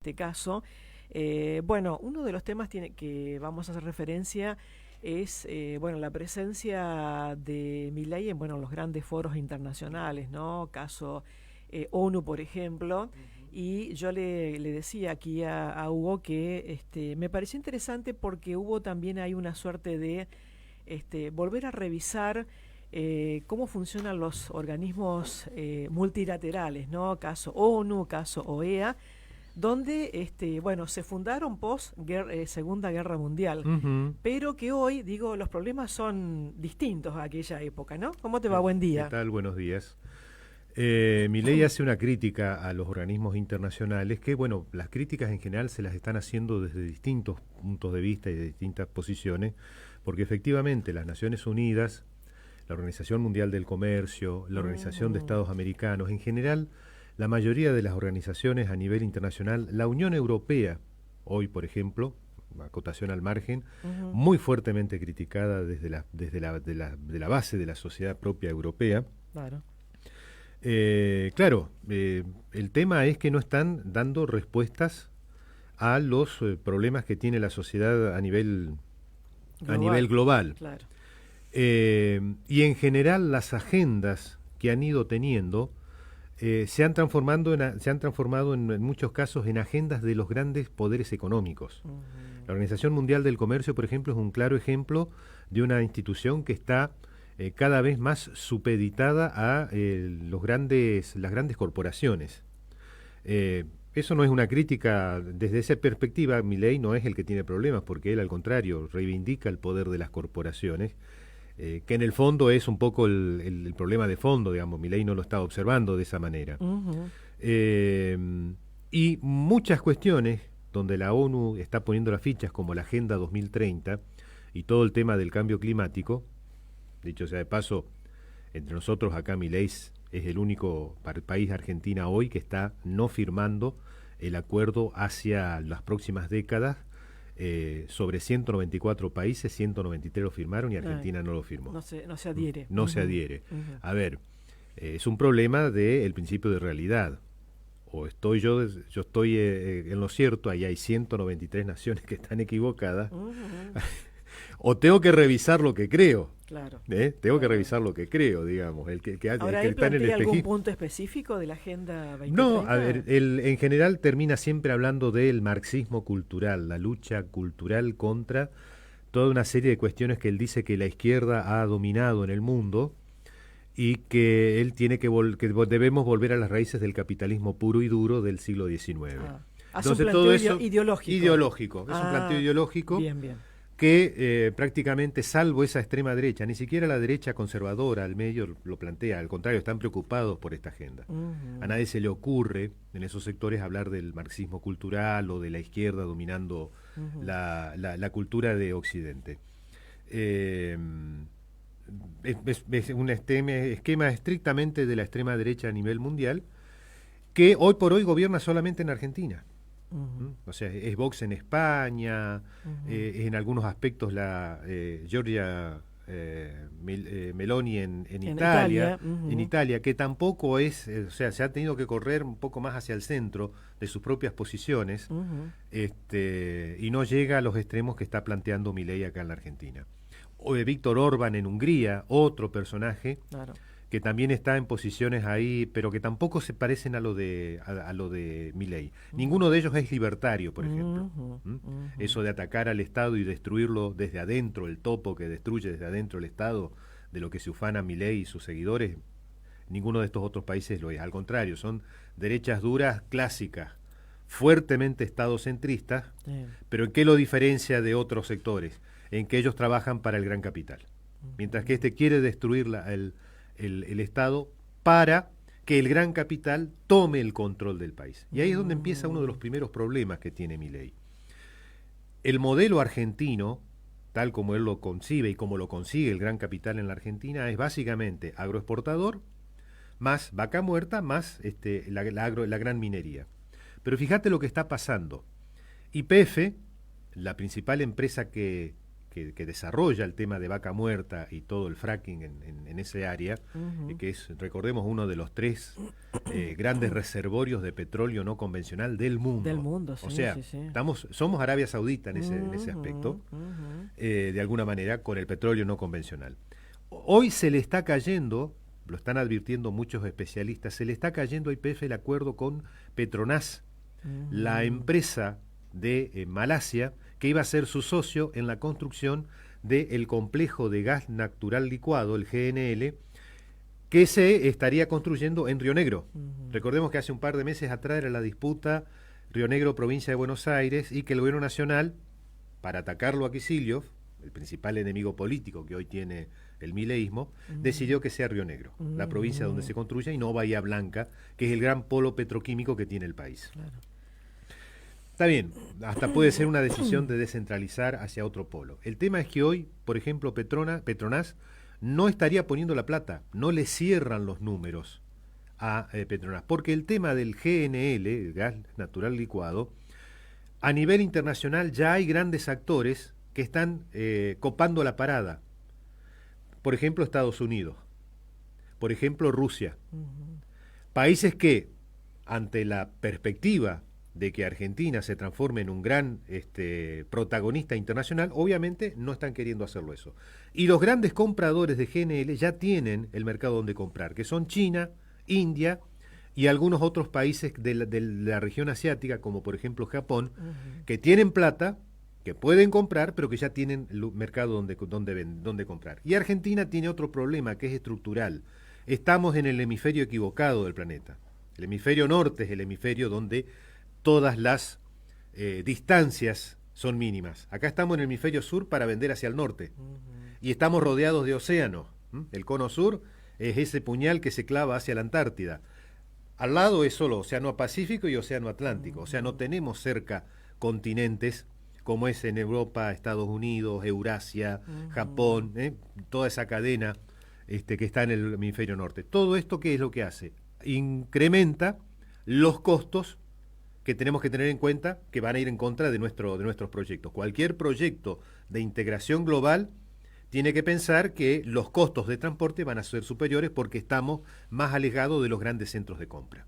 este caso. Bueno, uno de los temas que vamos a hacer referencia es bueno, la presencia de Milei en bueno, los grandes foros internacionales, ¿no? Caso ONU, por ejemplo. Y yo le decía aquí a Hugo que me pareció interesante porque hubo también hay una suerte de volver a revisar cómo funcionan los organismos multilaterales, ¿no? Caso ONU, caso OEA, donde bueno, se fundaron post Segunda Guerra Mundial, Ujú. pero que hoy, digo, los problemas son distintos a aquella época, ¿no? ¿Cómo te va? ¿Qué, Buen qué día. tal? Buenos días. Milei hace una crítica a los organismos internacionales que, bueno, las críticas en general se las están haciendo desde distintos puntos de vista y de distintas posiciones, porque efectivamente las Naciones Unidas, la Organización Mundial del Comercio, la Organización de Ujú. Estados Americanos, en general, la mayoría de las organizaciones a nivel internacional, la Unión Europea, hoy por ejemplo, acotación al margen, Ujú. muy fuertemente criticada desde la base de la sociedad propia europea. Claro. Claro, el tema es que no están dando respuestas a los problemas que tiene la sociedad a nivel Global. global. Claro. Y en general las agendas que han ido teniendo se han transformado en muchos casos en agendas de los grandes poderes económicos. Ujú. La Organización Mundial del Comercio, por ejemplo, es un claro ejemplo de una institución que está cada vez más supeditada a las grandes corporaciones. Eso no es una crítica, desde esa perspectiva, Milei no es el que tiene problemas, porque él al contrario reivindica el poder de las corporaciones, que en el fondo es un poco el problema de fondo, digamos, Milei no lo está observando de esa manera. Ujú. Eh, y muchas cuestiones donde la ONU está poniendo las fichas, como la Agenda 2030 y todo el tema del cambio climático, dicho sea de paso, entre nosotros acá Milei es el único país, Argentina, hoy que está no firmando el acuerdo hacia las próximas décadas. Sobre 194 países, 193 lo firmaron y Ay, Argentina no lo firmó. no se adhiere. No se Ujú. adhiere. Ujú. A ver, es un problema del principio de realidad. O yo estoy en lo cierto, ahí hay 193 naciones que están equivocadas, Ujú. o tengo que revisar lo que creo. Claro. Tengo que Claro. revisar lo que creo, digamos, el Ahora, que ¿él está en el plantea algún espejismo. punto específico de la Agenda No, a ver, 2030? él en general termina siempre hablando del marxismo cultural, la lucha cultural contra toda una serie de cuestiones que él dice que la izquierda ha dominado en el mundo y que él tiene debemos volver a las raíces del capitalismo puro y duro del siglo XIX. Ah, hace un Entonces todo planteo eso ideológico. ideológico, es un planteo Ah, ideológico bien, bien. que prácticamente, salvo esa extrema derecha, ni siquiera la derecha conservadora al medio lo plantea, al contrario, están preocupados por esta agenda. A Ujú. nadie se le ocurre en esos sectores hablar del marxismo cultural o de la izquierda dominando Ujú. la cultura de Occidente. Eh, es un esquema estrictamente de la extrema derecha a nivel mundial que hoy por hoy gobierna solamente en Argentina. ¿Mm? Ujú. O sea, es Vox en España, Ujú. en algunos aspectos la Giorgia Meloni En Italia. en Ujú. Italia, que tampoco es, o sea, se ha tenido que correr un poco más hacia el centro de sus propias posiciones, Ujú. y no llega a los extremos que está planteando Milei acá en la Argentina. O de Víctor Orbán en Hungría, otro personaje Claro. que también está en posiciones ahí, pero que tampoco se parecen a lo de Milei. Ujú. Ninguno de ellos es libertario, por ejemplo. Ujú. ¿Mm? Ujú. Eso de atacar al Estado y destruirlo desde adentro, el topo que destruye desde adentro el Estado, de lo que se ufana Milei y sus seguidores, ninguno de estos otros países lo es. Al contrario, son derechas duras clásicas, fuertemente estadocentristas, Sí. pero ¿en qué lo diferencia de otros sectores? En que ellos trabajan para el gran capital. Mientras que Ujú. este quiere destruir el Estado para que el gran capital tome el control del país. Y ahí es donde empieza uno de los Mm. primeros problemas que tiene Milei. El modelo argentino, tal como él lo concibe y como lo consigue el gran capital en la Argentina, es básicamente agroexportador, más vaca muerta, más la gran minería. Pero fíjate lo que está pasando. YPF, la principal empresa que desarrolla el tema de Vaca Muerta y todo el fracking en ese área, que es, recordemos, uno de los 3 grandes reservorios de petróleo no convencional del mundo. Del mundo, sí. O sea, sí, sí. somos Arabia Saudita en ese aspecto, de alguna manera, con el petróleo no convencional. Hoy se le está cayendo, lo están advirtiendo muchos especialistas, se le está cayendo a YPF el acuerdo con Petronas, la empresa de Malasia, que iba a ser su socio en la construcción del complejo de gas natural licuado, el GNL, que se estaría construyendo en Río Negro. Recordemos que hace un par de meses atrás era la disputa Río Negro, provincia de Buenos Aires, y que el gobierno nacional, para atacarlo a Kicillof, el principal enemigo político que hoy tiene el mileísmo, decidió que sea Río Negro, la provincia donde se construye, y no Bahía Blanca, que es el gran polo petroquímico que tiene el país. Claro. Está bien, hasta puede ser una decisión de descentralizar hacia otro polo. El tema es que hoy, por ejemplo, Petronas no estaría poniendo la plata, no le cierran los números a Petronas, porque el tema del GNL, el gas natural licuado, a nivel internacional ya hay grandes actores que están copando la parada. Por ejemplo, Estados Unidos, por ejemplo, Rusia. Países que, ante la perspectiva de que Argentina se transforme en un gran protagonista internacional, obviamente no están queriendo hacerlo eso. Y los grandes compradores de GNL ya tienen el mercado donde comprar, que son China, India y algunos otros países de la región asiática, como por ejemplo Japón, que tienen plata, que pueden comprar, pero que ya tienen el mercado donde comprar. Y Argentina tiene otro problema que es estructural. Estamos en el hemisferio equivocado del planeta. El hemisferio norte es el hemisferio donde todas las distancias son mínimas. Acá estamos en el hemisferio sur para vender hacia el norte. Y estamos rodeados de océanos. El cono sur es ese puñal que se clava hacia la Antártida. Al lado es solo océano Pacífico y océano Atlántico. O sea, no tenemos cerca continentes como es en Europa, Estados Unidos, Eurasia, Japón, toda esa cadena que está en el hemisferio norte. Todo esto, ¿qué es lo que hace? Incrementa los costos que tenemos que tener en cuenta, que van a ir en contra de nuestros proyectos. Cualquier proyecto de integración global tiene que pensar que los costos de transporte van a ser superiores porque estamos más alejados de los grandes centros de compra.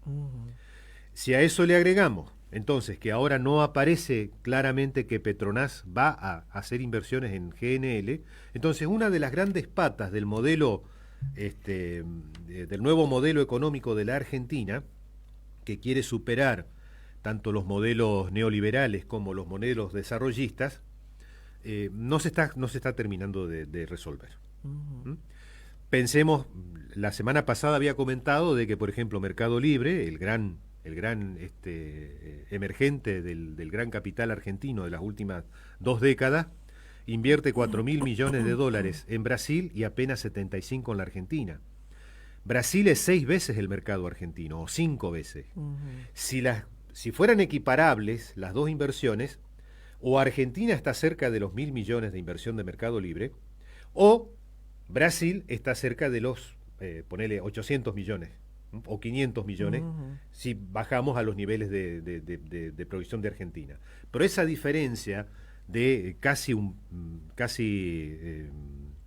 Si a eso le agregamos, entonces, que ahora no aparece claramente que Petronas va a hacer inversiones en GNL, entonces una de las grandes patas del modelo, del nuevo modelo económico de la Argentina, que quiere superar tanto los modelos neoliberales como los modelos desarrollistas, no se está terminando de resolver. Pensemos, la semana pasada había comentado de que, por ejemplo, Mercado Libre, el gran emergente del gran capital argentino de las últimas 2 décadas, invierte 4.000 millones de dólares en Brasil y apenas 75 en la Argentina. Brasil es 6 veces el mercado argentino, o 5 veces. Si fueran equiparables las dos inversiones, o Argentina está cerca de los 1.000 millones de inversión de Mercado Libre, o Brasil está cerca de los, ponele, 800 millones o 500 millones, si bajamos a los niveles de provisión de Argentina. Pero esa diferencia de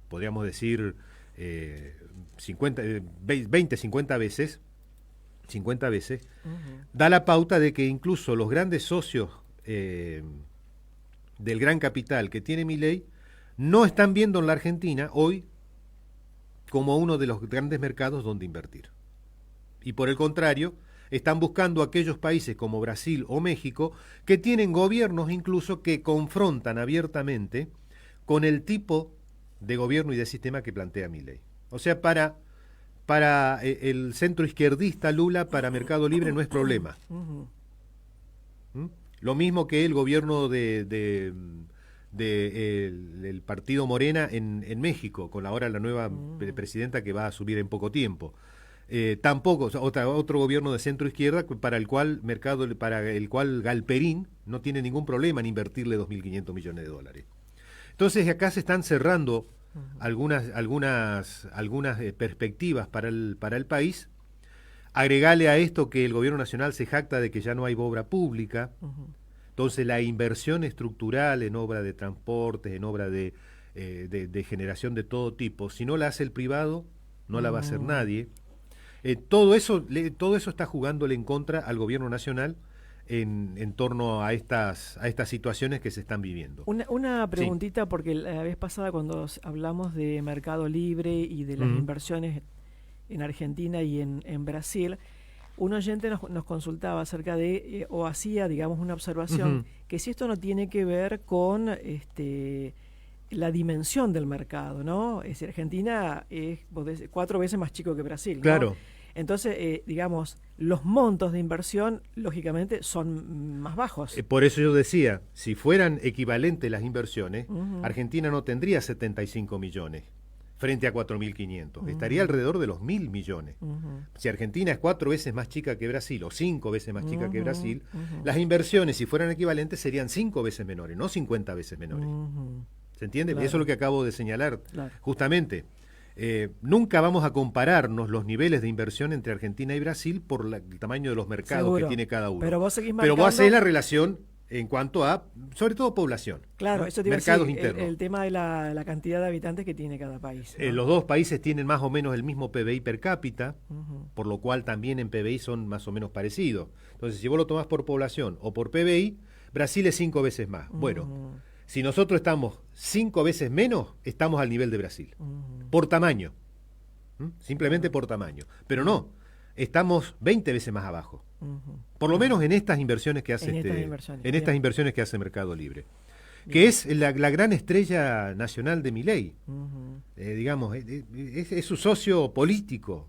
podríamos decir, 20, 50 veces, da la pauta de que incluso los grandes socios del gran capital que tiene Milei no están viendo en la Argentina hoy como uno de los grandes mercados donde invertir. Y por el contrario, están buscando aquellos países como Brasil o México que tienen gobiernos incluso que confrontan abiertamente con el tipo de gobierno y de sistema que plantea Milei. O sea, para el centro izquierdista Lula, para Mercado Libre no es problema. Lo mismo que el gobierno del partido Morena en México, con ahora la nueva presidenta que va a subir en poco tiempo. Tampoco, o sea, otro gobierno de centro izquierda para el cual Galperín no tiene ningún problema en invertirle 2.500 millones de dólares. Entonces acá se están cerrando algunas perspectivas para el país. Agregale a esto que el gobierno nacional se jacta de que ya no hay obra pública, Entonces la inversión estructural en obra de transportes, en obra de generación de todo tipo, si no la hace el privado, no la va a hacer nadie. Todo eso está jugándole en contra al gobierno nacional en torno a estas situaciones que se están viviendo. Una preguntita, porque la vez pasada cuando hablamos de Mercado Libre y de las inversiones en Argentina y en Brasil, un oyente nos consultaba acerca de, o hacía, digamos, una observación, que si esto no tiene que ver con la dimensión del mercado, ¿no? Es decir, Argentina es 4 veces más chico que Brasil, ¿no? Claro. Entonces, digamos, los montos de inversión, lógicamente, son más bajos. Por eso yo decía, si fueran equivalentes las inversiones, Argentina no tendría 75 millones frente a 4.500. Estaría alrededor de los 1.000 millones. Si Argentina es 4 veces más chica que Brasil o 5 veces más chica que Brasil, las inversiones, si fueran equivalentes, serían 5 veces menores, no 50 veces menores. ¿Se entiende? Claro. Eso es lo que acabo de señalar. Claro. Justamente. Nunca vamos a compararnos los niveles de inversión entre Argentina y Brasil por el tamaño de los mercados Seguro. que tiene cada uno. Pero vos seguís marcando... Pero vos hacés la relación en cuanto a, sobre todo, población. Claro, ¿no? eso te iba a mercados decir, internos. el tema de la cantidad de habitantes que tiene cada país, ¿no? Los dos países tienen más o menos el mismo PBI per cápita, por lo cual también en PBI son más o menos parecidos. Entonces, si vos lo tomás por población o por PBI, Brasil es 5 veces más. Bueno, si nosotros estamos 5 veces menos, estamos al nivel de Brasil. Por tamaño. Simplemente por tamaño. Pero no, estamos 20 veces más abajo. Por lo menos en estas inversiones que hace estas inversiones que hace Mercado Libre. Que es la gran estrella nacional de Milei. Digamos, es su socio político,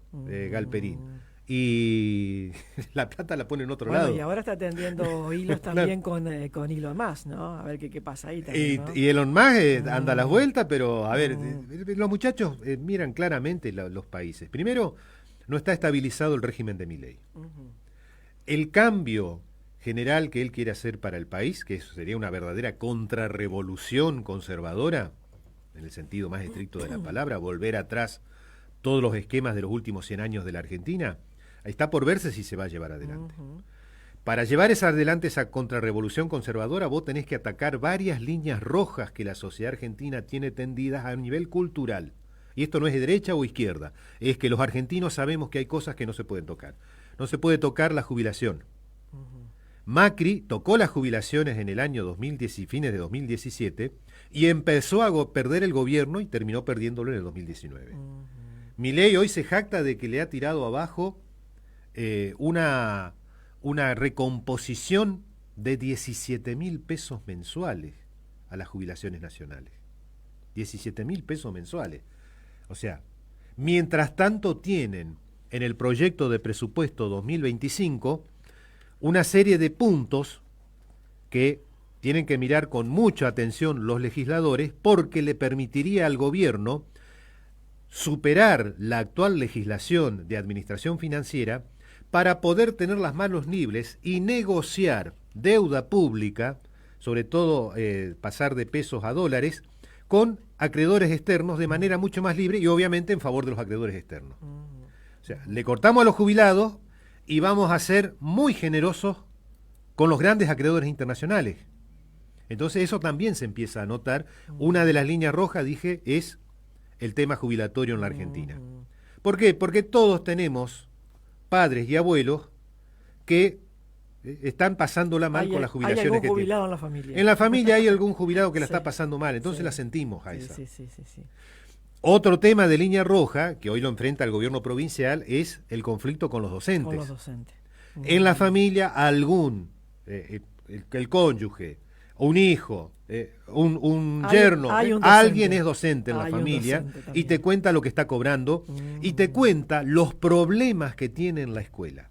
Galperín. Y la plata la pone en otro lado. Y ahora está tendiendo hilos también con Elon Musk, ¿no? A ver qué pasa ahí también, ¿no? Y Elon Musk anda a las vueltas, pero a ver, los muchachos miran claramente los países. Primero, no está estabilizado el régimen de Milei. El cambio general que él quiere hacer para el país, que eso sería una verdadera contrarrevolución conservadora, en el sentido más estricto de la palabra, volver atrás todos los esquemas de los últimos 100 años de la Argentina, está por verse si se va a llevar adelante. Para llevar adelante esa contrarrevolución conservadora, vos tenés que atacar varias líneas rojas que la sociedad argentina tiene tendidas a nivel cultural. Y esto no es de derecha o izquierda, es que los argentinos sabemos que hay cosas que no se pueden tocar. No se puede tocar la jubilación. Macri tocó las jubilaciones en el año 2010 y fines de 2017 y empezó a perder el gobierno y terminó perdiéndolo en el 2019. Milei hoy se jacta de que le ha tirado abajo una recomposición de 17.000 pesos mensuales a las jubilaciones nacionales. 17.000 pesos mensuales. O sea, mientras tanto tienen en el proyecto de presupuesto 2025 una serie de puntos que tienen que mirar con mucha atención los legisladores porque le permitiría al gobierno superar la actual legislación de administración financiera para poder tener las manos libres y negociar deuda pública, sobre todo pasar de pesos a dólares, con acreedores externos de manera mucho más libre y obviamente en favor de los acreedores externos. O sea, le cortamos a los jubilados y vamos a ser muy generosos con los grandes acreedores internacionales. Entonces eso también se empieza a notar. Una de las líneas rojas, dije, es el tema jubilatorio en la Argentina. ¿Por qué? Porque todos tenemos padres y abuelos que están pasándola mal con las jubilaciones ¿Hay algún que jubilado tienen. en la familia? En la familia hay algún jubilado que la Sí. está pasando mal, entonces Sí. la sentimos a esa. Sí. Otro tema de línea roja, que hoy lo enfrenta el gobierno provincial, es el conflicto con los docentes. Con los docentes. En la familia, algún, el cónyuge, un hijo, un yerno, hay un docente. alguien es docente en la Hay un familia docente y también. te cuenta lo que está cobrando y te cuenta los problemas que tiene en la escuela.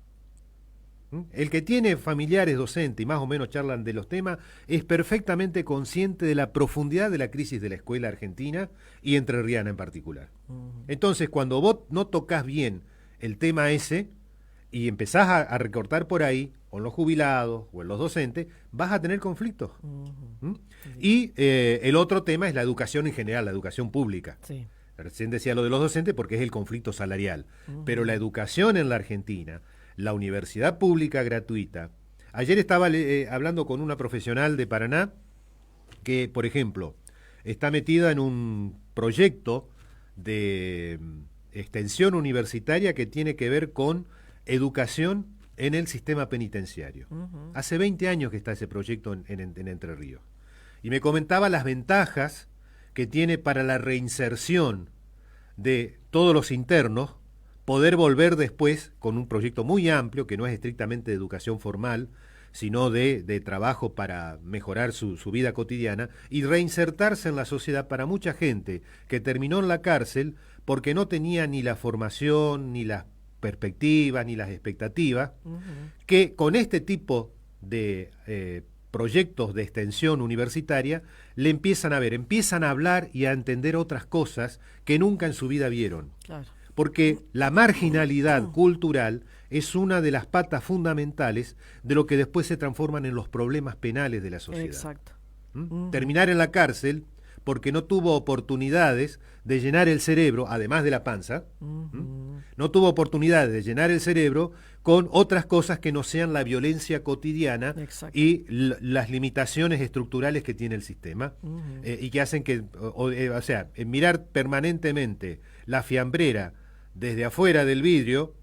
El que tiene familiares docentes y más o menos charlan de los temas es perfectamente consciente de la profundidad de la crisis de la escuela argentina y entrerriana en particular. Entonces, cuando vos no tocas bien el tema ese y empezás a recortar por ahí, o en los jubilados o en los docentes, vas a tener conflictos. Y el otro tema es la educación en general, la educación pública. Sí. Recién decía lo de los docentes porque es el conflicto salarial. Pero la educación en la Argentina, la universidad pública gratuita, Ayer estaba hablando con una profesional de Paraná que, por ejemplo, está metida en un proyecto de extensión universitaria que tiene que ver con educación en el sistema penitenciario. Hace 20 años que está ese proyecto en Entre Ríos. Y me comentaba las ventajas que tiene para la reinserción de todos los internos, poder volver después con un proyecto muy amplio, que no es estrictamente de educación formal, sino de trabajo para mejorar su vida cotidiana, y reinsertarse en la sociedad para mucha gente que terminó en la cárcel porque no tenía ni la formación, ni las perspectivas, ni las expectativas, que con este tipo de proyectos de extensión universitaria le empiezan a ver, empiezan a hablar y a entender otras cosas que nunca en su vida vieron. Claro. Porque la marginalidad cultural es una de las patas fundamentales de lo que después se transforman en los problemas penales de la sociedad. Exacto. Terminar en la cárcel porque no tuvo oportunidades de llenar el cerebro, además de la panza, no tuvo oportunidades de llenar el cerebro con otras cosas que no sean la violencia cotidiana. Exacto. Y las limitaciones estructurales que tiene el sistema, y que hacen que, o sea, mirar permanentemente la fiambrera desde afuera del vidrio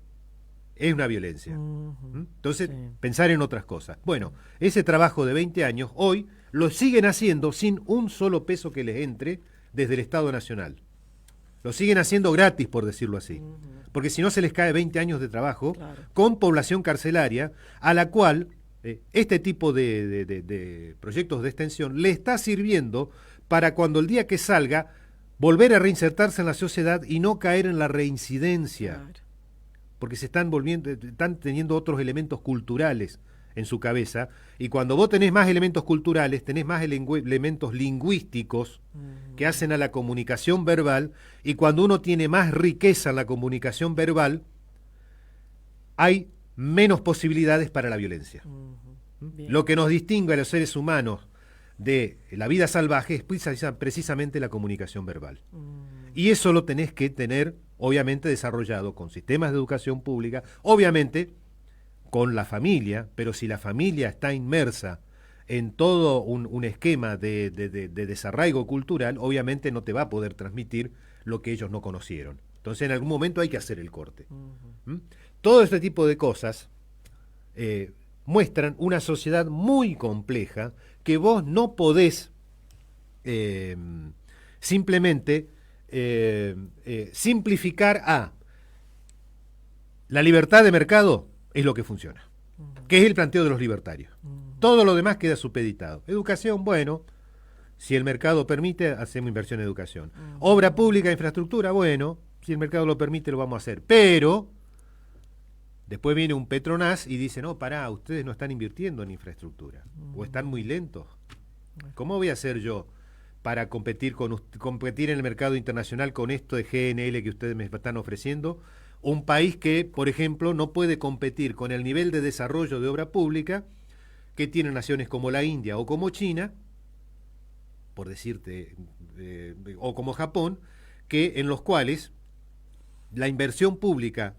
es una violencia. Entonces, pensar en otras cosas. Bueno, ese trabajo de 20 años, hoy lo siguen haciendo sin un solo peso que les entre desde el Estado Nacional. Lo siguen haciendo gratis, por decirlo así. Porque si no se les cae 20 años de trabajo, claro, con población carcelaria, a la cual este tipo de proyectos de extensión le está sirviendo para cuando el día que salga, volver a reinsertarse en la sociedad y no caer en la reincidencia. Claro. Porque están teniendo otros elementos culturales en su cabeza, y cuando vos tenés más elementos culturales, tenés más elementos lingüísticos que hacen a la comunicación verbal, y cuando uno tiene más riqueza en la comunicación verbal, hay menos posibilidades para la violencia. Lo que nos distingue a los seres humanos de la vida salvaje es precisamente la comunicación verbal. Y eso lo tenés que tener, obviamente, desarrollado con sistemas de educación pública, obviamente con la familia, pero si la familia está inmersa en todo un esquema de desarraigo cultural, obviamente no te va a poder transmitir lo que ellos no conocieron. Entonces en algún momento hay que hacer el corte. Todo este tipo de cosas muestran una sociedad muy compleja que vos no podés simplemente simplificar a la libertad de mercado. Es lo que funciona, que es el planteo de los libertarios. Todo lo demás queda supeditado. Educación, bueno, si el mercado permite, hacemos inversión en educación. Obra pública, infraestructura, bueno, si el mercado lo permite, lo vamos a hacer. Pero después viene un Petronas y dice, no, pará, ustedes no están invirtiendo en infraestructura, o están muy lentos. ¿Cómo voy a hacer yo para competir en el mercado internacional con esto de GNL que ustedes me están ofreciendo? Un país que, por ejemplo, no puede competir con el nivel de desarrollo de obra pública que tienen naciones como la India o como China, por decirte, o como Japón, en los cuales la inversión pública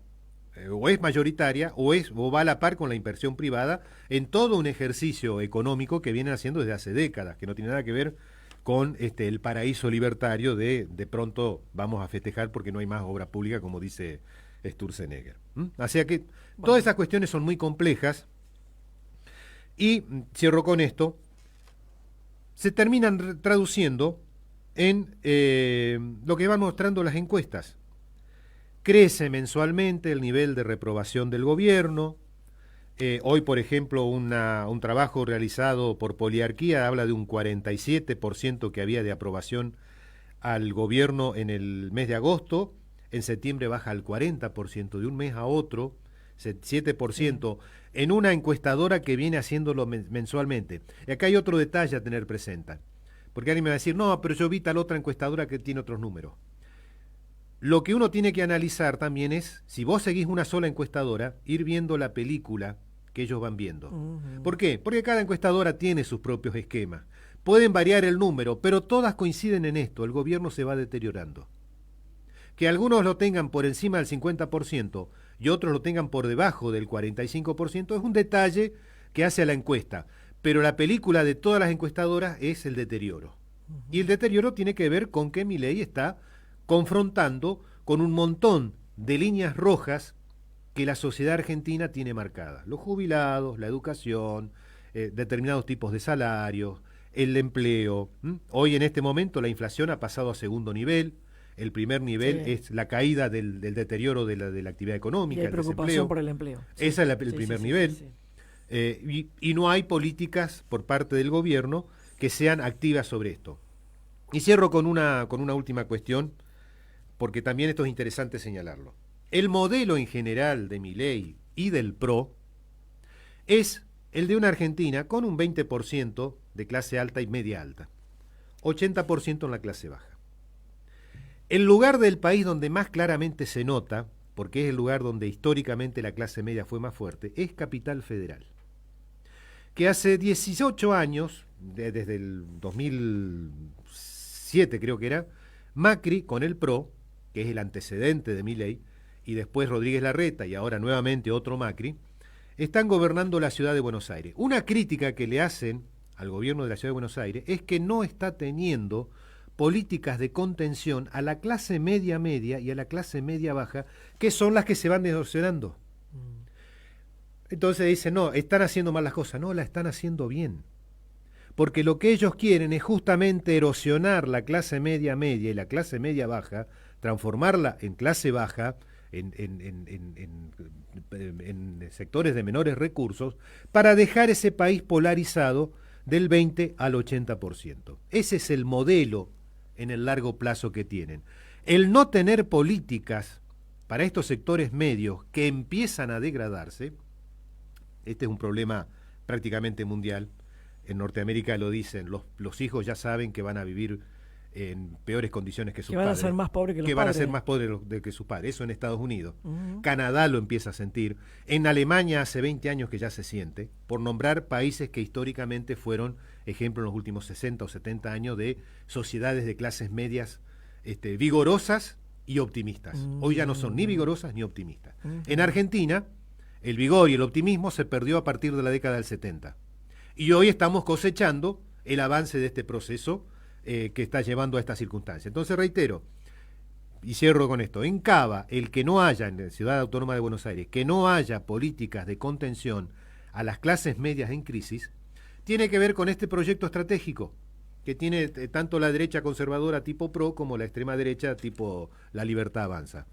o es mayoritaria o va a la par con la inversión privada en todo un ejercicio económico que vienen haciendo desde hace décadas, que no tiene nada que ver con el paraíso libertario de pronto vamos a festejar porque no hay más obra pública, como dice Sturzenegger. Así que todas esas cuestiones son muy complejas, y cierro con esto, se terminan traduciendo en lo que van mostrando las encuestas. Crece mensualmente el nivel de reprobación del gobierno. Hoy, por ejemplo, un trabajo realizado por Poliarquía habla de un 47% que había de aprobación al gobierno en el mes de agosto. En septiembre baja al 40%, de un mes a otro, 7%, en una encuestadora que viene haciéndolo mensualmente. Y acá hay otro detalle a tener presente, porque alguien me va a decir, no, pero yo vi tal otra encuestadora que tiene otros números. Lo que uno tiene que analizar también es, si vos seguís una sola encuestadora, ir viendo la película que ellos van viendo. ¿Por qué? Porque cada encuestadora tiene sus propios esquemas. Pueden variar el número, pero todas coinciden en esto, el gobierno se va deteriorando. Que algunos lo tengan por encima del 50% y otros lo tengan por debajo del 45% es un detalle que hace a la encuesta, pero la película de todas las encuestadoras es el deterioro. Y el deterioro tiene que ver con que Milei está confrontando con un montón de líneas rojas que la sociedad argentina tiene marcadas. Los jubilados, la educación, determinados tipos de salarios, el empleo. Hoy en este momento la inflación ha pasado a segundo nivel. El primer nivel es la caída del deterioro de la actividad económica, y hay el preocupación desempleo. por el empleo. Sí. Ese es el primer nivel. Sí. Y no hay políticas por parte del gobierno que sean activas sobre esto. Y cierro con una última cuestión, porque también esto es interesante señalarlo. El modelo en general de Milei y del PRO es el de una Argentina con un 20% de clase alta y media alta, 80% en la clase baja. El lugar del país donde más claramente se nota, porque es el lugar donde históricamente la clase media fue más fuerte, es Capital Federal, que hace 18 años, desde el 2007 creo que era, Macri con el PRO, que es el antecedente de Milei, y después Rodríguez Larreta y ahora nuevamente otro Macri, están gobernando la ciudad de Buenos Aires. Una crítica que le hacen al gobierno de la ciudad de Buenos Aires es que no está teniendo políticas de contención a la clase media y a la clase media baja, que son las que se van erosionando. Entonces dicen, no, están haciendo mal las cosas. No, la están haciendo bien. Porque lo que ellos quieren es justamente erosionar la clase media y la clase media baja, transformarla en clase baja, en sectores de menores recursos, para dejar ese país polarizado del 20 al 80%. Ese es el modelo en el largo plazo que tienen. El no tener políticas para estos sectores medios que empiezan a degradarse, este es un problema prácticamente mundial. En Norteamérica lo dicen, los hijos ya saben que van a vivir en peores condiciones que sus padres. Que van a ser más pobres que los padres. Que van a ser más pobres que sus padres. Eso en Estados Unidos. Canadá lo empieza a sentir. En Alemania hace 20 años que ya se siente, por nombrar países que históricamente fueron ejemplo en los últimos 60 o 70 años de sociedades de clases medias vigorosas y optimistas. Hoy ya no son ni vigorosas ni optimistas. En Argentina, el vigor y el optimismo se perdió a partir de la década del 70. Y hoy estamos cosechando el avance de este proceso que está llevando a esta circunstancia. Entonces reitero, y cierro con esto, en Cava, el que no haya, en la Ciudad Autónoma de Buenos Aires, que no haya políticas de contención a las clases medias en crisis, tiene que ver con este proyecto estratégico que tiene tanto la derecha conservadora tipo PRO como la extrema derecha tipo La Libertad Avanza.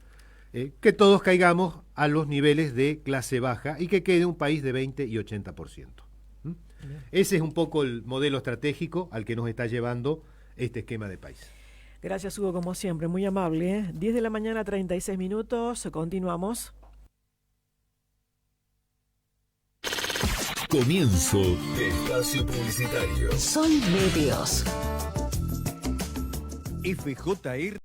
Que todos caigamos a los niveles de clase baja y que quede un país de 20 y 80%. Ese es un poco el modelo estratégico al que nos está llevando este esquema de país. Gracias, Hugo, como siempre, muy amable. 10 de la mañana, 36 minutos, continuamos. Comienzo de espacio publicitario. Sol Medios. FJR